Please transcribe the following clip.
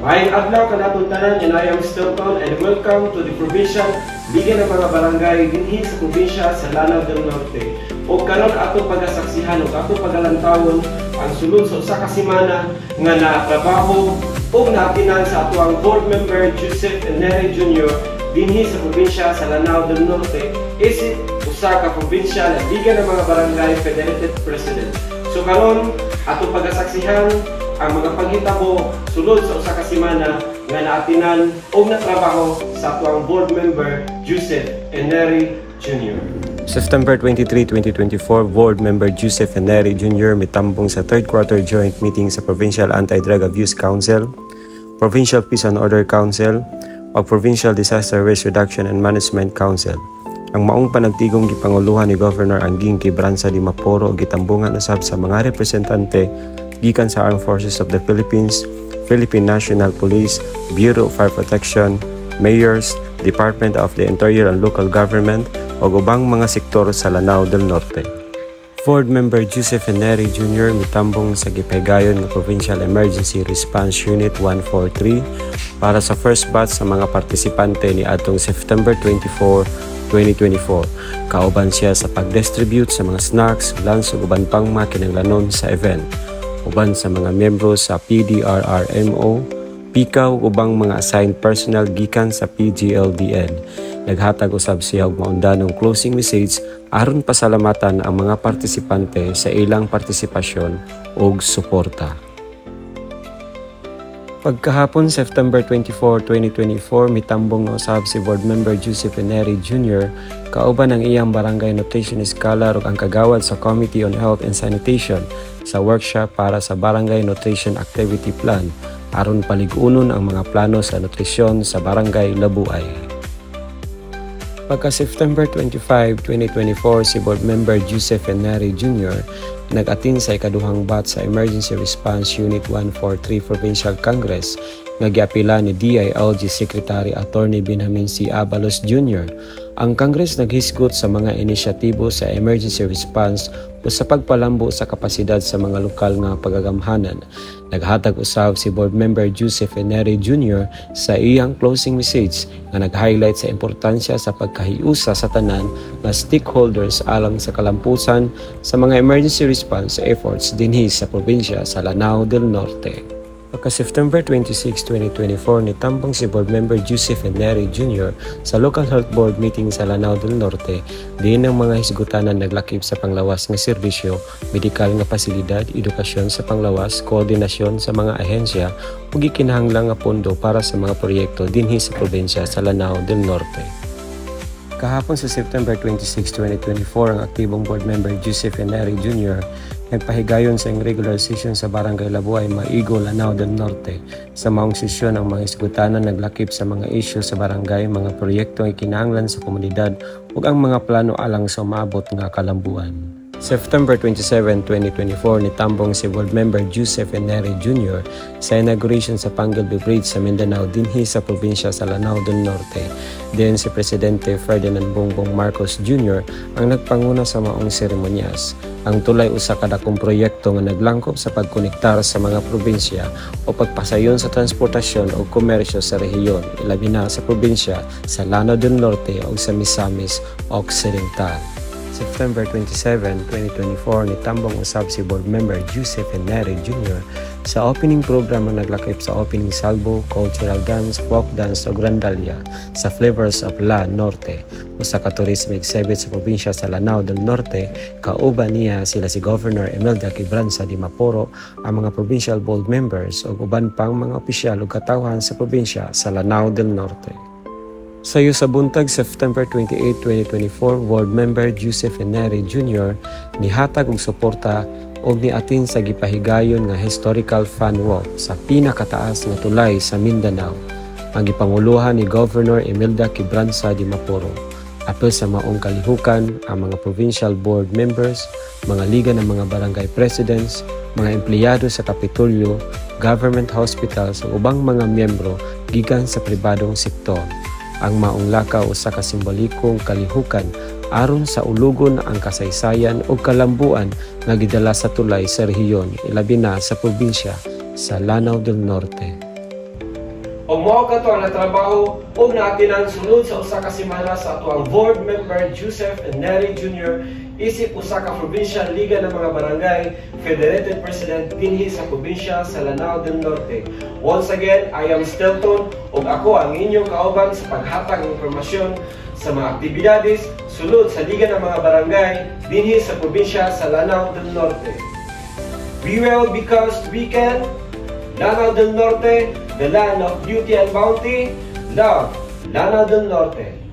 Maayong adlaw kanatong tanan, and I am Stilton, and welcome to the Provincial Liga ng mga Barangay dinhi sa probinsya sa Lanao del Norte. O karon ato pagasaksihan o ato pagalantawon ang sulod sa usa ka semana nga natrabaho o naatinan sa ato ang board member Joseph Neri Jr. dinhi sa probinsya sa Lanao del Norte. Isip usa ka probinsya na Liga ng mga Barangay Federated President. So karon ato pagasaksihan ang mga paghitabo sulod sa usa ka semana nga naatinan o natrabaho sa atuang board member Joseph Neri Jr. September 23, 2024, Board Member Joseph Neri Jr. mitambong sa 3rd Quarter Joint Meeting sa Provincial Anti-Drug Abuse Council, Provincial Peace and Order Council, o Provincial Disaster Risk Reduction and Management Council. Ang maong panagtigong gipanguluhan ni Governor Angging Quibranza di Maporo gitambungan usab sa mga representante gikan sa Armed Forces of the Philippines, Philippine National Police, Bureau of Fire Protection, mayors, Department of the Interior and Local Government o ubang mga sektor sa Lanao del Norte. Board Member Joseph Neri Jr. mitambong sa gipahigayon ng Provincial Emergency Response Unit 143 para sa first batch sa mga partisipante ni atong September 24, 2024. Kauban siya sa pag-distribute sa mga snacks, lunch ug uban pang mga kinahanglanon sa event. Uban sa mga miyembro sa PDRRMO, PICAW ug ubang mga assigned personnel gikan sa PGLDN. Naghatag usab siya og maundanong closing message aron pasalamatan ang mga partisipante sa ilang partisipasyon ug suporta. Pagkahapon September 24, 2024, mitambong na usab si Board Member Joseph Neri Jr. kauban ang iyang Barangay Nutrition Scholar ug ang kagawad sa Committee on Health and Sanitation sa workshop para sa Barangay Nutrition Activity Plan aron paligunon ang mga plano sa nutrisyon sa Barangay Labuay. Pagka September 25, 2024, si Board Member Joseph Neri Jr. nag-attend sa ikaduhang batch sa Emergency Response Unit 143 Provincial Congress nga giapila ni DILG Secretary Attorney Benjamin C. Abalos Jr. Ang Congress naghisgot sa mga inisyatibo sa emergency response o sa pagpalambo sa kapasidad sa mga lokal nga pagagamhanan. Naghatag usab si Board Member Joseph Neri Jr. sa iyang closing message nga nag-highlight sa importansya sa pagkahiusa sa tanan nga stakeholders alang sa kalampusan sa mga emergency response efforts dinhi sa probinsya sa Lanao del Norte. Pagka September 26, 2024, nitambong si Board Member Joseph Neri Jr. sa Local Health Board meeting sa Lanao del Norte, diin ang mga hisgutanan naglakip sa panglawas nga serbisyo, medikal nga pasilidad, edukasyon sa panglawas, koordinasyon sa mga ahensya, ug gikinahanglang nga pondo para sa mga proyekto dinhi sa probinsya sa Lanao del Norte. Kahapon sa September 26, 2024, ang aktibong Board Member Joseph Neri Jr. nagpahigayon sa regular session sa Barangay Labuay, Maigo, Lanao del Norte. Sa maong sesyon, ang mga isgutanan naglakip sa mga isyu sa barangay, mga proyekto ang kinahanglan sa komunidad ug ang mga plano alang sa umaabot nga kalambuan. September 27, 2024, nitambong si Board Member Joseph Neri Jr. sa inauguration sa Panggilby Bridge sa Mindanao dinhi sa probinsya sa Lanao del Norte. Diyan si Presidente Ferdinand Bongbong Marcos Jr. ang nagpanguna sa maong seremonyas. Ang tulay usa ka dakong proyekto nga naglangkop sa pagkonektar sa mga probinsya o pagpasayon sa transportasyon o komersyo sa rehiyon, ilabi na sa probinsya sa Lanao del Norte o sa Misamis Occidental. September 27, 2024, nitambong usab si Board Member Joseph Neri Jr. sa opening program ang naglakip sa opening salvo, cultural dance, folk dance o grandalya sa Flavors of La Norte. Usa ka tourism exhibit sa probinsya sa Lanao del Norte, kauban niya sila si Governor Imelda Quibranza di Maporo, ang mga provincial board members o uban pang mga opisyal ug katawhan sa probinsya sa Lanao del Norte. Sayo sa buntag September 28, 2024, Board Member Joseph Neri Jr. nihatag og suporta og niatin sa gipahigayon nga historical fun walk sa pinakataas nga tulay sa Mindanao. Ang gipanguluhan ni Governor Imelda Quibranza di Maporo. Apil sa maong kalihukan ang mga provincial board members, mga liga ng mga barangay presidents, mga empleyado sa Kapitolyo, government hospitals ug ubang mga miyembro gikan sa pribadong sektor. Ang maong lakaw sa kasimbolikong kalihukan aron sa ulugon ang kasaysayan o kalambuan nga gidala sa tulay sa rehiyon, ilabi na sa probinsya sa Lanao del Norte. O mao kato ang natrabaho o naatinan sulod sa usa ka semana sa ato ang board member Joseph Neri Jr. isip usa ka provincial liga ng mga barangay federated president dinhi sa probinsya sa Lanao del Norte. Once again, I am Stelton ug ako ang inyong kauban sa paghatag ng impormasyon sa mga aktibidades sulod sa liga ng mga barangay dinhi sa probinsya sa Lanao del Norte. We will because we can. Lanao del Norte, the land of beauty and bounty. Love, Lanao del Norte.